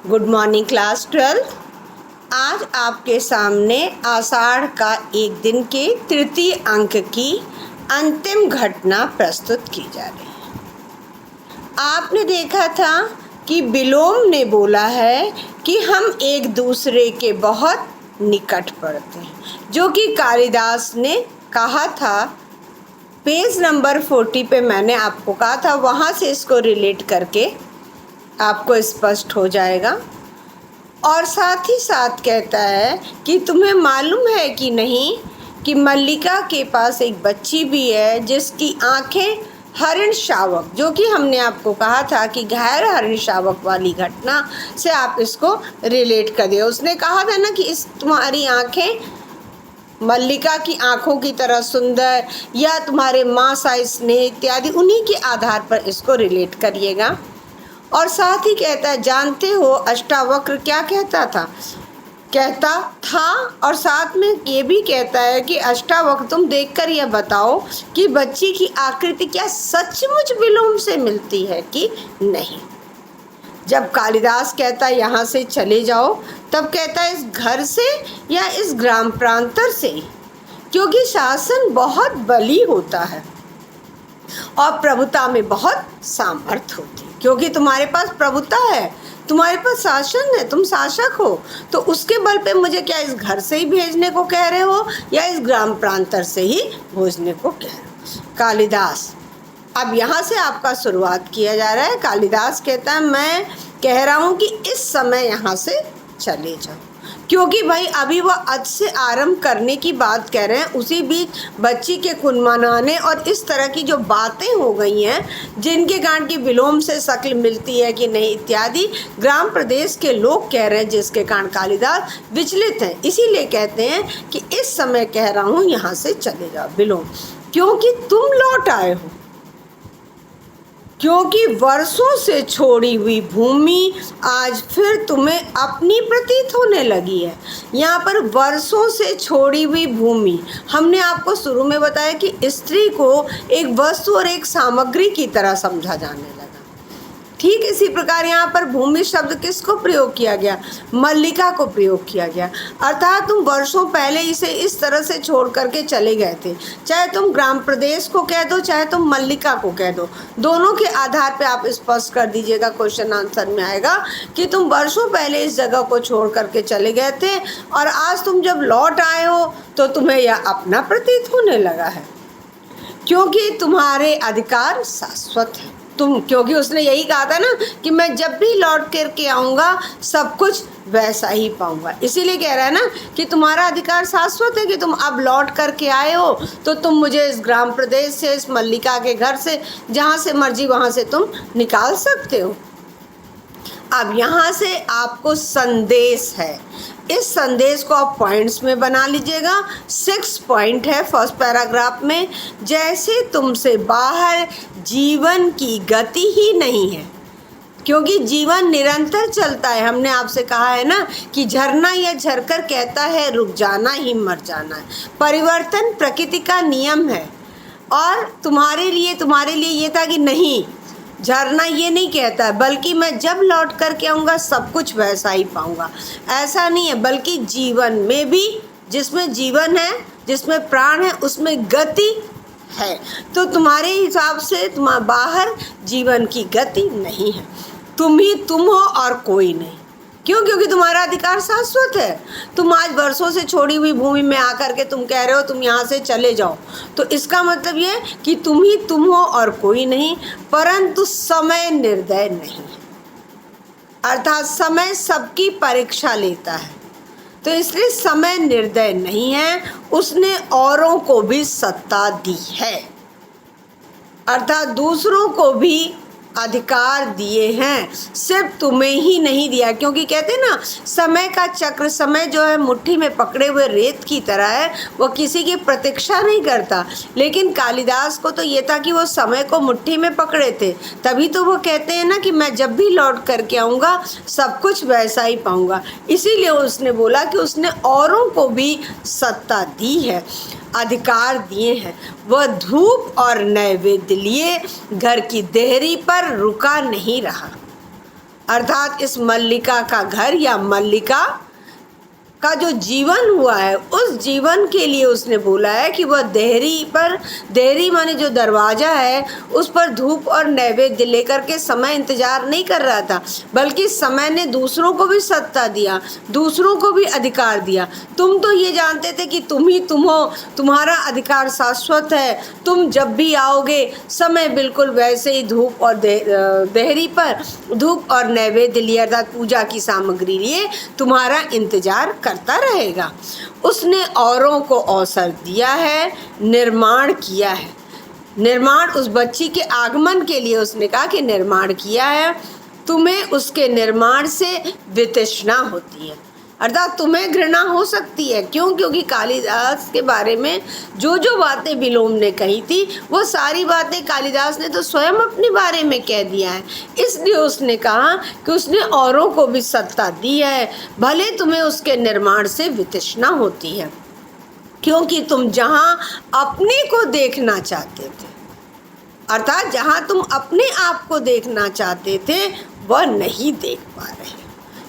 Good morning class 12। आज आपके सामने आषाढ़ का एक दिन के तृतीय अंक की अंतिम घटना प्रस्तुत की जा रही है। आपने देखा था कि विलोम ने बोला है कि हम एक दूसरे के बहुत निकट पड़ते हैं, जो कि कालिदास ने कहा था। पेज नंबर 40 पे मैंने आपको कहा था, वहाँ से इसको रिलेट करके आपको स्पष्ट हो जाएगा। और साथ ही साथ कहता है कि तुम्हें मालूम है कि नहीं कि मल्लिका के पास एक बच्ची भी है जिसकी आंखें हरिण शावक, जो कि हमने आपको कहा था कि गैर हरिण शावक वाली घटना से आप इसको रिलेट कर दिया। उसने कहा था ना कि इस तुम्हारी आंखें मल्लिका की आंखों की तरह सुंदर, या तुम्हारे माँ सा स्नेह इत्यादि, उन्हीं के आधार पर इसको रिलेट करिएगा। और साथ ही कहता है, जानते हो अष्टावक्र क्या कहता था, और साथ में ये भी कहता है कि अष्टावक्र तुम देखकर यह बताओ कि बच्ची की आकृति क्या सचमुच विलोम से मिलती है कि नहीं। जब कालिदास कहता है यहाँ से चले जाओ, तब कहता है इस घर से या इस ग्राम प्रांतर से, क्योंकि शासन बहुत बली होता है और प्रभुता में बहुत सामर्थ्य होती है। क्योंकि तुम्हारे पास प्रभुता है, तुम्हारे पास शासन है, तुम शासक हो, तो उसके बल पे मुझे क्या इस घर से ही भेजने को कह रहे हो या इस ग्राम प्रांतर से ही भेजने को कह रहे हो। कालिदास, अब यहाँ से आपका शुरुआत किया जा रहा है। कालिदास कहता है मैं कह रहा हूँ कि इस समय यहाँ से चले जाओ, क्योंकि भाई अभी वह अज से आरंभ करने की बात कह रहे हैं। उसी बीच बच्ची के कुनमनाने और इस तरह की जो बातें हो गई हैं, जिनके कारण की विलोम से शक्ल मिलती है कि नहीं इत्यादि, ग्राम प्रदेश के लोग कह रहे हैं, जिसके कारण कालिदास विचलित हैं। इसीलिए कहते हैं कि इस समय कह रहा हूँ यहाँ से चले जाओ विलोम, क्योंकि तुम लौट आए हो, क्योंकि वर्षों से छोड़ी हुई भूमि आज फिर तुम्हें अपनी प्रतीत होने लगी है। यहाँ पर वर्षों से छोड़ी हुई भूमि, हमने आपको शुरू में बताया कि स्त्री को एक वस्तु और एक सामग्री की तरह समझा जाने लगा। ठीक इसी प्रकार यहाँ पर भूमि शब्द किसको प्रयोग किया गया? मल्लिका को प्रयोग किया गया। अर्थात तुम वर्षों पहले इसे इस तरह से छोड़ करके चले गए थे। चाहे तुम ग्राम प्रदेश को कह दो, चाहे तुम मल्लिका को कह दो, दोनों के आधार पे आप स्पष्ट कर दीजिएगा। क्वेश्चन आंसर में आएगा कि तुम वर्षों पहले इस जगह को छोड़ करके चले गए थे और आज तुम जब लौट आए हो तो तुम्हें यह अपना प्रतीत होने लगा है, क्योंकि तुम्हारे अधिकार शाश्वत है। क्योंकि उसने यही कहा था ना कि मैं जब भी लौट करके आऊँगा सब कुछ वैसा ही पाऊँगा। इसीलिए कह रहा है ना कि तुम्हारा अधिकार शाश्वत है, कि तुम अब लौट करके आए हो तो तुम मुझे इस ग्राम प्रदेश से, इस मल्लिका के घर से, जहाँ से मर्जी वहाँ से तुम निकाल सकते हो। अब यहाँ से आपको संदेश है, इस संदेश को आप पॉइंट्स में बना लीजिएगा। 6 पॉइंट है फर्स्ट पैराग्राफ में। जैसे तुमसे बाहर जीवन की गति ही नहीं है, क्योंकि जीवन निरंतर चलता है। हमने आपसे कहा है ना कि झरना या झरकर कहता है रुक जाना ही मर जाना है। परिवर्तन प्रकृति का नियम है। और तुम्हारे लिए ये था कि नहीं, झरना ये नहीं कहता है, बल्कि मैं जब लौट करके आऊँगा सब कुछ वैसा ही पाऊँगा। ऐसा नहीं है, बल्कि जीवन में भी, जिसमें जीवन है, जिसमें प्राण है, उसमें गति है। तो तुम्हारे हिसाब से बाहर जीवन की गति नहीं है, तुम ही तुम हो और कोई नहीं। क्यों? क्योंकि तुम्हारा अधिकार शाश्वत है। तुम आज वर्षों से छोड़ी हुई भूमि में आकर के तुम कह रहे हो तुम यहाँ से चले जाओ, तो इसका मतलब ये कि तुम ही तुम हो और कोई नहीं। परंतु समय निर्दय नहीं है, अर्थात समय सबकी परीक्षा लेता है, तो इसलिए समय निर्दय नहीं है। उसने औरों को भी सत्ता दी है, अर्थात दूसरों को भी अधिकार दिए हैं, सिर्फ तुम्हें ही नहीं दिया। क्योंकि कहते हैं ना, समय का चक्र, समय जो है मुट्ठी में पकड़े हुए रेत की तरह है, वो किसी की प्रतीक्षा नहीं करता। लेकिन कालिदास को तो ये था कि वो समय को मुट्ठी में पकड़े थे, तभी तो वो कहते हैं ना कि मैं जब भी लौट करके आऊँगा सब कुछ वैसा ही पाऊँगा। इसीलिए उसने बोला कि उसने औरों को भी सत्ता दी है, अधिकार दिए हैं। वह धूप और नैवेद्य लिए घर की देहरी पर रुका नहीं रहा। अर्थात इस मल्लिका का घर या मल्लिका का जो जीवन हुआ है उस जीवन के लिए उसने बोला है कि वह देहरी माने जो दरवाज़ा है उस पर धूप और नैवेद्य लेकर के समय इंतजार नहीं कर रहा था, बल्कि समय ने दूसरों को भी सत्ता दिया, दूसरों को भी अधिकार दिया। तुम तो ये जानते थे कि तुम ही तुम हो, तुम्हारा अधिकार शाश्वत है, तुम जब भी आओगे समय बिल्कुल वैसे ही धूप और देहरी पर धूप और नैवेद्य लिए अर्थात पूजा की सामग्री लिए तुम्हारा इंतजार करता रहेगा। उसने औरों को अवसर दिया है, निर्माण किया है। निर्माण उस बच्ची के आगमन के लिए उसने कहा कि निर्माण किया है। तुम्हें उसके निर्माण से वितृष्णा होती है, अर्थात तुम्हें घृणा हो सकती है। क्यों? क्योंकि कालिदास के बारे में जो जो बातें विलोम ने कही थी वो सारी बातें कालिदास ने तो स्वयं अपने बारे में कह दिया है। इसलिए उसने कहा कि उसने औरों को भी सत्ता दी है, भले तुम्हें उसके निर्माण से वितृष्णा होती है, क्योंकि तुम जहाँ अपने को देखना चाहते थे, अर्थात जहाँ तुम अपने आप को देखना चाहते थे वह नहीं देख पा रहे।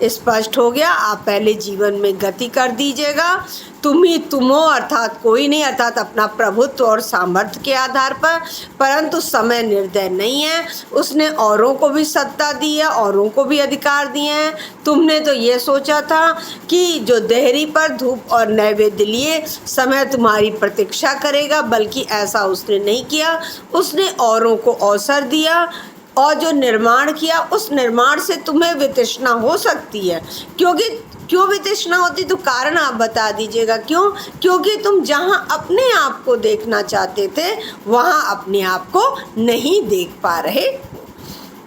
स्पष्ट हो गया? आप पहले जीवन में गति कर दीजिएगा। तुम ही तुम हो, अर्थात कोई नहीं, अर्थात अपना प्रभुत्व और सामर्थ्य के आधार पर। परंतु समय निर्दय नहीं है, उसने औरों को भी सत्ता दी है, औरों को भी अधिकार दिए हैं। तुमने तो ये सोचा था कि जो देहरी पर धूप और नैवेद्य लिए समय तुम्हारी प्रतीक्षा करेगा, बल्कि ऐसा उसने नहीं किया। उसने औरों को अवसर दिया और जो निर्माण किया उस निर्माण से तुम्हें वितृष्णा हो सकती है। क्यों वितृष्णा होती, तो कारण आप बता दीजिएगा। क्यों? क्योंकि तुम जहाँ अपने आप को देखना चाहते थे वहाँ अपने आप को नहीं देख पा रहे।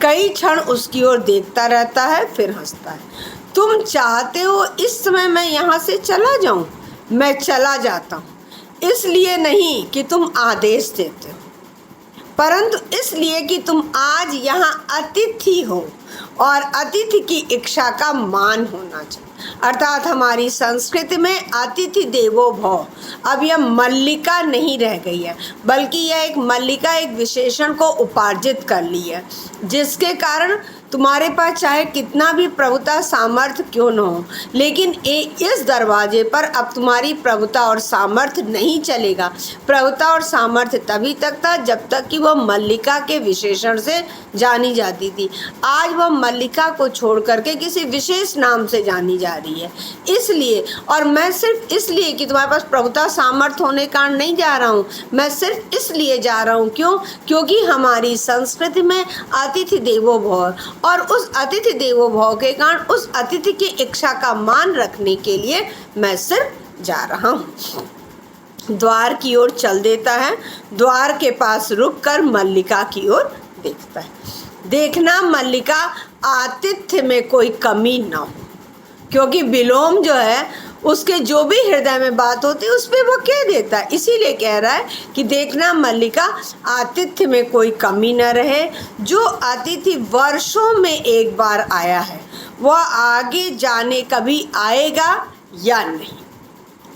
कई क्षण उसकी ओर देखता रहता है, फिर हंसता है। तुम चाहते हो इस समय मैं यहाँ से चला जाऊँ, मैं चला जाता हूँ, इसलिए नहीं कि तुम आदेश देते हो, परंतु इसलिए कि तुम आज यहाँ अतिथि हो और अतिथि की इच्छा का मान होना चाहिए। अर्थात हमारी संस्कृति में अतिथि देवो भव अब यह मल्लिका नहीं रह गई है, बल्कि यह एक मल्लिका एक विशेषण को उपार्जित कर ली है, जिसके कारण तुम्हारे पास चाहे कितना भी प्रभुता सामर्थ्य क्यों न हो, लेकिन इस दरवाजे पर अब तुम्हारी प्रभुता और सामर्थ्य नहीं चलेगा। प्रभुता और सामर्थ्य तभी तक था जब तक कि वह मल्लिका के विशेषण से जानी जाती थी। आज वह मल्लिका को छोड़ करके किसी विशेष नाम से जानी जा रही है। इसलिए, और मैं सिर्फ इसलिए कि तुम्हारे पास प्रभुता सामर्थ्य होने का नहीं जा रहा हूँ, मैं सिर्फ इसलिए जा रहा हूँ। क्यों? क्योंकि हमारी संस्कृति में अतिथि देवो भव, और उस अतिथि देवो भव के कारण उस अतिथि की इच्छा का मान रखने के लिए मैं सिर्फ जा रहा हूँ। द्वार की ओर चल देता है, द्वार के पास रुककर मल्लिका की ओर देखता है। देखना मल्लिका आतिथ्य में कोई कमी ना हो, क्योंकि विलोम जो है उसके जो भी हृदय में बात होती है उस पर वो कह देता है। इसीलिए कह रहा है कि देखना मल्लिका आतिथ्य में कोई कमी न रहे। जो अतिथि वर्षों में एक बार आया है वह आगे जाने कभी आएगा या नहीं।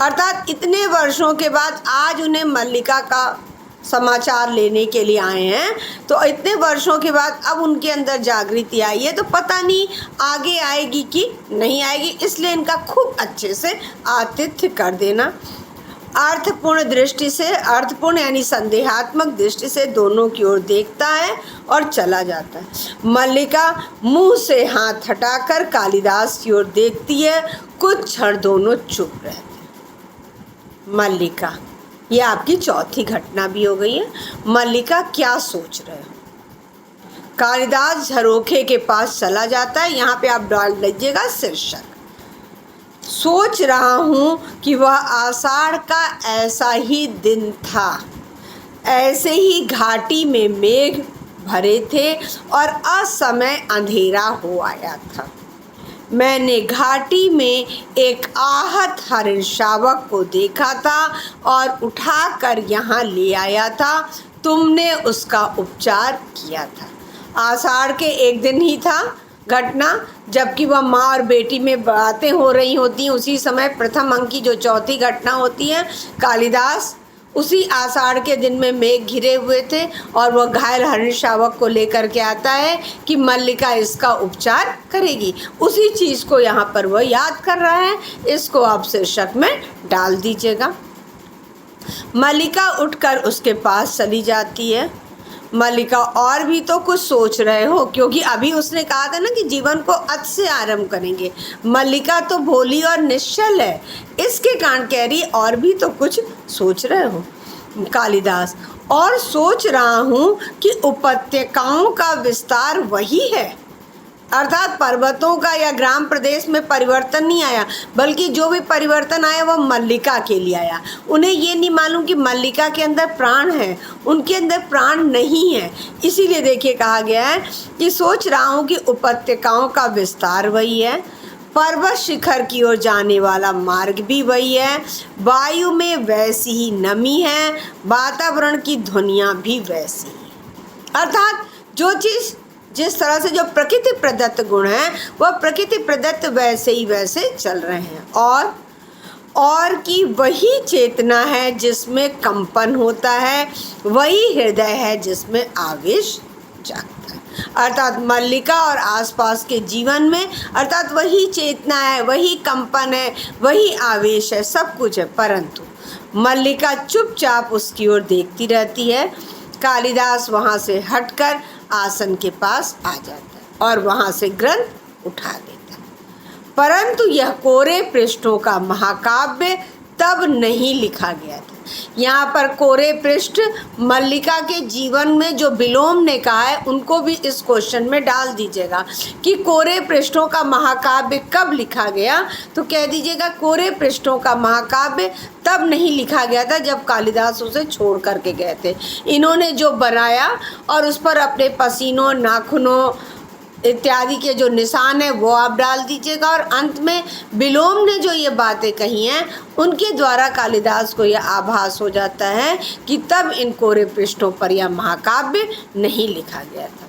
अर्थात इतने वर्षों के बाद आज उन्हें मल्लिका का समाचार लेने के लिए आए हैं, तो इतने वर्षों के बाद अब उनके अंदर जागृति आई है, तो पता नहीं आगे आएगी कि नहीं आएगी। इसलिए इनका खूब अच्छे से आतिथ्य कर देना। अर्थपूर्ण दृष्टि से, अर्थपूर्ण यानी संदेहात्मक दृष्टि से दोनों की ओर देखता है और चला जाता है। मल्लिका मुंह से हाथ हटाकर कालिदास की ओर देखती है। कुछ क्षण दोनों चुप रहते। मल्लिका, ये आपकी चौथी घटना भी हो गई है। मल्लिका क्या सोच रहे हो? कालिदास झरोखे के पास चला जाता है। यहाँ पे आप डाल लीजिएगा शीर्षक, सोच रहा हूँ कि वह आषाढ़ का ऐसा ही दिन था, ऐसे ही घाटी में मेघ भरे थे और असमय अंधेरा हो आया था। मैंने घाटी में एक आहत हरिण शावक को देखा था और उठाकर यहाँ ले आया था। तुमने उसका उपचार किया था। आषाढ़ के एक दिन ही था घटना, जबकि वह माँ और बेटी में बातें हो रही होती हैं। उसी समय प्रथम अंक की जो चौथी घटना होती है, कालिदास उसी आषाढ़ के दिन में मेघ घिरे हुए थे और वह घायल हरिण शावक को लेकर के आता है कि मल्लिका इसका उपचार करेगी। उसी चीज़ को यहाँ पर वह याद कर रहा है। इसको आप शीर्षक में डाल दीजिएगा। मल्लिका उठकर उसके पास चली जाती है। मल्लिका और भी तो कुछ सोच रहे हो, क्योंकि अभी उसने कहा था ना कि जीवन को अच से आरंभ करेंगे। मल्लिका तो भोली और निश्चल है, इसके कारण कह रही और भी तो कुछ सोच रहे हो। कालिदास, और सोच रहा हूँ कि उपत्यकाओं का विस्तार वही है, अर्थात पर्वतों का या ग्राम प्रदेश में परिवर्तन नहीं आया, बल्कि जो भी परिवर्तन आया वह मल्लिका के लिए आया। उन्हें ये नहीं मालूम कि मल्लिका के अंदर प्राण है, उनके अंदर प्राण नहीं है। इसीलिए देखिए कहा गया है कि सोच रहा हूँ कि उपत्यकाओं का विस्तार वही है, पर्वत शिखर की ओर जाने वाला मार्ग भी वही है, वायु में वैसी ही नमी है, वातावरण की ध्वनियाँ भी वैसी ही। अर्थात जो चीज़ जिस तरह से जो प्रकृति प्रदत्त गुण है वह प्रकृति प्रदत्त वैसे ही वैसे चल रहे हैं। और कि वही चेतना है जिसमें कंपन होता है, वही हृदय है जिसमें आवेश जागता है। अर्थात मल्लिका और आसपास के जीवन में अर्थात वही चेतना है, वही कंपन है, वही आवेश है, सब कुछ है, परंतु मल्लिका चुपचाप उसकी ओर देखती रहती है। कालिदास वहाँ से हटकर आसन के पास आ जाता है और वहाँ से ग्रंथ उठा देता है। परंतु यह कोरे पृष्ठों का महाकाव्य तब नहीं लिखा गया था। यहाँ पर कोरे पृष्ठ मल्लिका के जीवन में जो विलोम ने कहा है उनको भी इस क्वेश्चन में डाल दीजिएगा कि कोरे पृष्ठों का महाकाव्य कब लिखा गया। तो कह दीजिएगा कोरे पृष्ठों का महाकाव्य तब नहीं लिखा गया था जब कालिदास उसे छोड़ करके गए थे। इन्होंने जो बनाया और उस पर अपने पसीनों, नाखूनों इत्यादि के जो निशान है वो आप डाल दीजिएगा। और अंत में विलोम ने जो ये बातें कही हैं उनके द्वारा कालिदास को यह आभास हो जाता है कि तब इन कोरे पृष्ठों पर यह महाकाव्य नहीं लिखा गया था।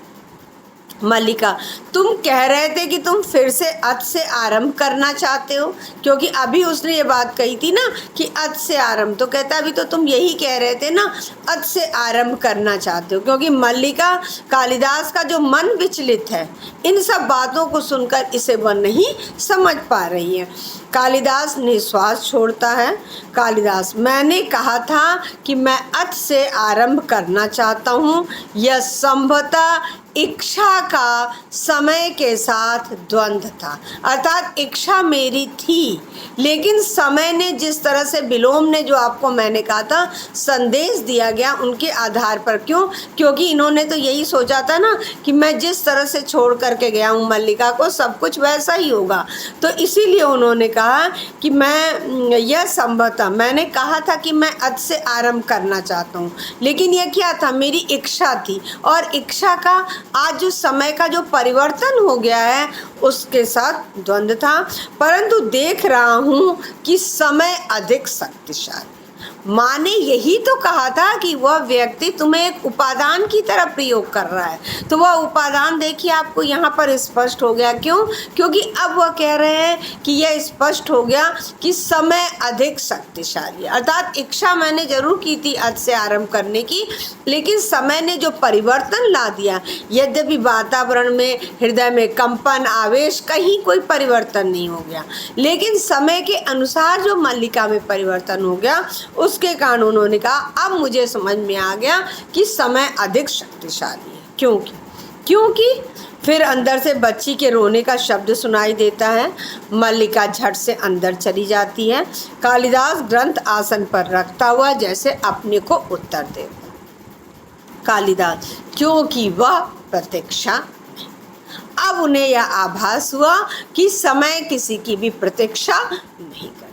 मल्लिका, तुम कह रहे थे कि तुम फिर से अच से आरंभ करना चाहते हो, क्योंकि अभी उसने ये बात कही थी ना कि अच से आरंभ, तो कहता अभी तो तुम यही कह रहे थे ना अच से आरंभ करना चाहते हो। क्योंकि मल्लिका कालिदास का जो मन विचलित है इन सब बातों को सुनकर इसे वह नहीं समझ पा रही है। कालिदास निश्वास छोड़ता है। कालिदास, मैंने कहा था कि मैं अच से आरंभ करना चाहता हूँ। यह संभवतः इच्छा का समय के साथ द्वंद्व था, अर्थात इच्छा मेरी थी, लेकिन समय ने जिस तरह से विलोम ने जो आपको मैंने कहा था संदेश दिया गया उनके आधार पर। क्यों? क्योंकि इन्होंने तो यही सोचा था ना कि मैं जिस तरह से छोड़ करके गया हूँ मल्लिका को सब कुछ वैसा ही होगा। तो इसीलिए उन्होंने कहा कि मैं यह संभवतः मैंने कहा था कि मैं अच से आरंभ करना चाहता हूँ, लेकिन यह क्या था? मेरी इच्छा थी, और इच्छा का आज जो समय का जो परिवर्तन हो गया है उसके साथ द्वंद्व था। परंतु देख रहा हूँ कि समय अधिक शक्तिशाली। माँ ने यही तो कहा था कि वह व्यक्ति तुम्हें एक उपादान की तरह प्रयोग कर रहा है, तो वह उपादान देखिए आपको यहाँ पर स्पष्ट हो गया। क्यों? क्योंकि अब वह कह रहे हैं कि यह स्पष्ट हो गया कि समय अधिक शक्तिशाली, अर्थात इच्छा मैंने जरूर की थी आज से आरंभ करने की, लेकिन समय ने जो परिवर्तन ला दिया, यद्यपि वातावरण में, हृदय में कंपन, आवेश, कहीं कोई परिवर्तन नहीं हो गया, लेकिन समय के अनुसार जो मल्लिका में परिवर्तन हो गया उसके कारण उन्होंने कहा अब मुझे समझ में आ गया कि समय अधिक शक्तिशाली है। क्योंकि फिर अंदर से बच्ची के रोने का शब्द सुनाई देता है। मल्लिका झट से अंदर चली जाती है। कालिदास ग्रंथ आसन पर रखता हुआ जैसे अपने को उत्तर देता। कालिदास, क्योंकि वह प्रतीक्षा। अब उन्हें यह आभास हुआ कि समय किसी की भी प्रतीक्षा नहीं करता।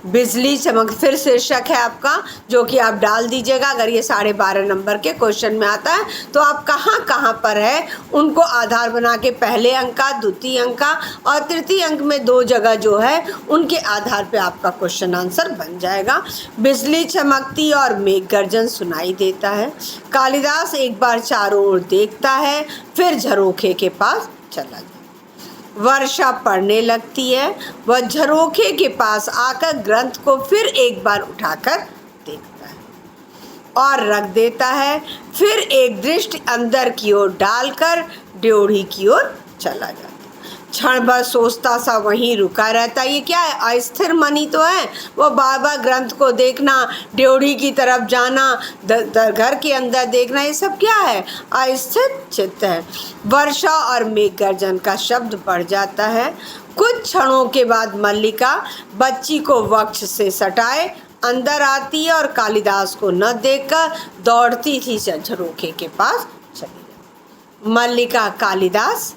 बिजली चमक, फिर शीर्षक है आपका जो कि आप डाल दीजिएगा। अगर ये 12.5 नंबर के क्वेश्चन में आता है तो आप कहाँ पर है उनको आधार बना के पहले अंक का, द्वितीय अंक का और तृतीय अंक में 2 जगह जो है उनके आधार पे आपका क्वेश्चन आंसर बन जाएगा। बिजली चमकती और मेघ गर्जन सुनाई देता है। कालिदास एक बार चारों ओर देखता है, फिर झरोखे के पास चला जाता। वर्षा पड़ने लगती है। वह झरोखे के पास आकर ग्रंथ को फिर एक बार उठाकर देखता है। और रख देता है। फिर एक दृष्टि अंदर की ओर डालकर ड्योढ़ी की ओर चला जाता है। क्षण भर सोचता सा वहीं रुका रहता। ये क्या है? अस्थिर मन ही तो है। वो बार बार ग्रंथ को देखना, ड्योढ़ी की तरफ जाना, घर के अंदर देखना, ये सब क्या है? अस्थिर चित्त है। वर्षा और मेघ गर्जन का शब्द पड़ जाता है। कुछ क्षणों के बाद मल्लिका बच्ची को वक्ष से सटाए अंदर आती है और कालिदास को न देखकर दौड़ती थी झरोखे के पास चली गई। मल्लिका कालिदास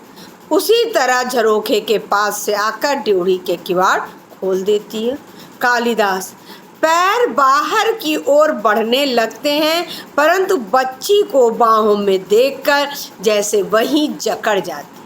उसी तरह झरोखे के पास से आकर ड्योढ़ी के किवाड़ खोल देती है। कालिदास पैर बाहर की ओर बढ़ने लगते हैं, परंतु बच्ची को बाहों में देखकर जैसे वहीं जकड़ जाती।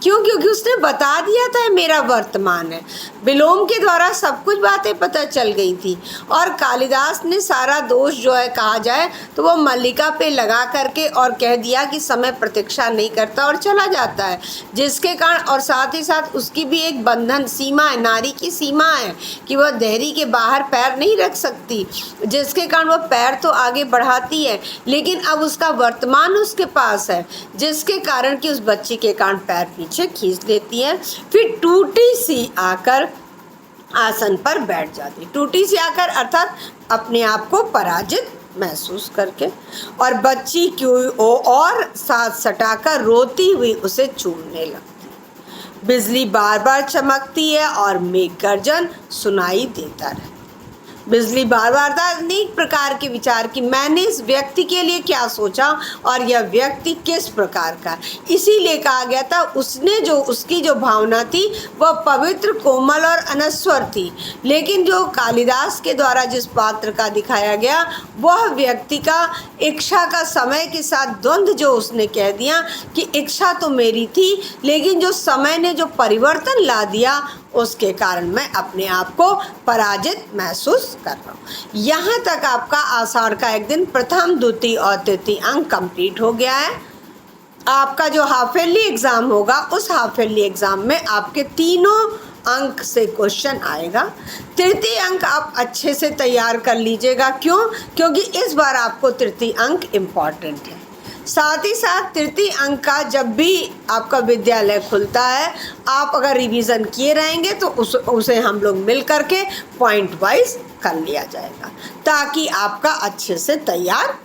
क्यों? क्योंकि उसने बता दिया था मेरा वर्तमान है। विलोम के द्वारा सब कुछ बातें पता चल गई थी और कालिदास ने सारा दोष जो है कहा जाए तो वो मल्लिका पे लगा करके और कह दिया कि समय प्रतीक्षा नहीं करता और चला जाता है, जिसके कारण और साथ ही साथ उसकी भी एक बंधन सीमा है, नारी की सीमा है कि वह देहरी के बाहर पैर नहीं रख सकती, जिसके कारण वह पैर तो आगे बढ़ाती है लेकिन अब उसका वर्तमान उसके पास है, जिसके कारण कि उस बच्ची के कारण पैर पीछे खींच लेती है। फिर टूटी सी आकर आसन पर बैठ जाती। टूटी सी आकर अर्थात अपने आप को पराजित महसूस करके, और बच्ची की और साथ सटाकर रोती हुई उसे चूमने लगती। बिजली बार बार चमकती है और मेघ गर्जन सुनाई देता रहता। बिजली बार बार अनेक प्रकार के विचार की मैंने इस व्यक्ति के लिए क्या सोचा और यह व्यक्ति किस प्रकार का, इसीलिए कहा गया था उसने जो उसकी जो भावना थी वह पवित्र, कोमल और अनस्वर थी, लेकिन जो कालिदास के द्वारा जिस पात्र का दिखाया गया वह व्यक्ति का इच्छा का समय के साथ द्वंद्व जो उसने कह दिया कि इच्छा तो मेरी थी लेकिन जो समय ने जो परिवर्तन ला दिया उसके कारण मैं अपने आप को पराजित महसूस कर रहा हूँ। यहाँ तक आपका आषाढ़ का एक दिन प्रथम, द्वितीय और तृतीय अंक कंप्लीट हो गया है। आपका जो हाफ ईयरली एग्ज़ाम होगा उस हाफ ईयरली एग्ज़ाम में आपके तीनों अंक से क्वेश्चन आएगा। तृतीय अंक आप अच्छे से तैयार कर लीजिएगा। क्यों? क्योंकि इस बार आपको तृतीय अंक इम्पॉर्टेंट है। साथ ही साथ तृतीय अंक का जब भी आपका विद्यालय खुलता है आप अगर रिवीजन किए रहेंगे तो उसे हम लोग मिल करके पॉइंट वाइज कर लिया जाएगा ताकि आपका अच्छे से तैयार